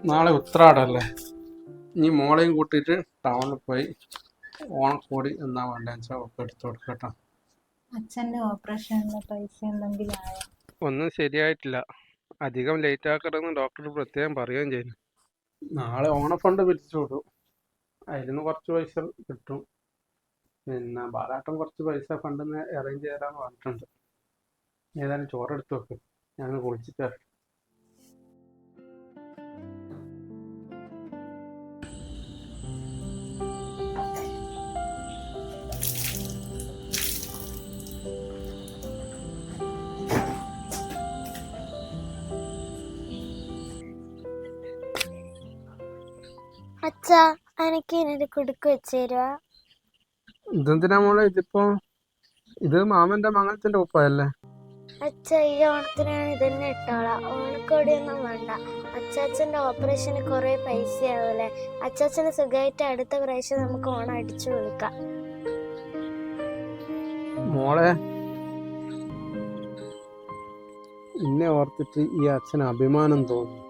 നാളെ ഉത്രാടല്ലേ, ഇനി മോളെയും കൂട്ടിയിട്ട് ടൗണിൽ പോയി ഓണക്കോടി എന്നാ വേണ്ടതെന്ന് വെച്ചാൽ ഒക്കെ എടുത്തു കൊടുക്കട്ടോ. അച്ഛന്റെ ഓപ്പറേഷനുള്ള പൈസ എന്തെങ്കിലും ആയോ? ഒന്നും ശരിയായിട്ടില്ല, അധികം ലേറ്റ് ആക്കണമെന്ന് ഡോക്ടർ പ്രത്യേകം പറയുകയും ചെയ്യുന്നു. നാളെ ഓണഫണ്ട് പിരിച്ചു വിടും, അതിന് കുറച്ച് പൈസ കിട്ടും. പിന്നെ ബാലാട്ടം കുറച്ച് പൈസ ഫണ്ടിന്ന് അറേഞ്ച് ചെയ്തരാന്ന് പറഞ്ഞിട്ടുണ്ട്. ഏതായാലും ചോറെടുത്ത് വെക്ക്, ഞാൻ കുളിച്ചിട്ട് വരാം. അച്ഛാ, എനിക്ക് ഇതിനൊരു കുടുക്ക് വെച്ച് തരുവാ? ഇതെന്തിനാ മോളെ ഇതിപ്പോ? ഇത് മാമന്റെ മംഗളത്തിന്റെ ഉപ്പയല്ലേ? അച്ഛ, ഈ ഓണത്തിന് ഞാൻ ഇതന്നെ ഇട്ടോളാം, ഓണക്കോടിയൊന്നും വേണ്ട. അച്ചാച്ചന്റെ ഓപ്പറേഷന് കുറെ പൈസയാവൂലേ? അച്ചാച്ചന് സുഖമായിട്ട് അടുത്ത പ്രാവശ്യം നമുക്ക് ഓണം അടിച്ചു കൊടുക്കാം. മോളെ, എന്നെ ഓർത്തിട്ട് ഈ അച്ഛന് അഭിമാനം തോന്നി.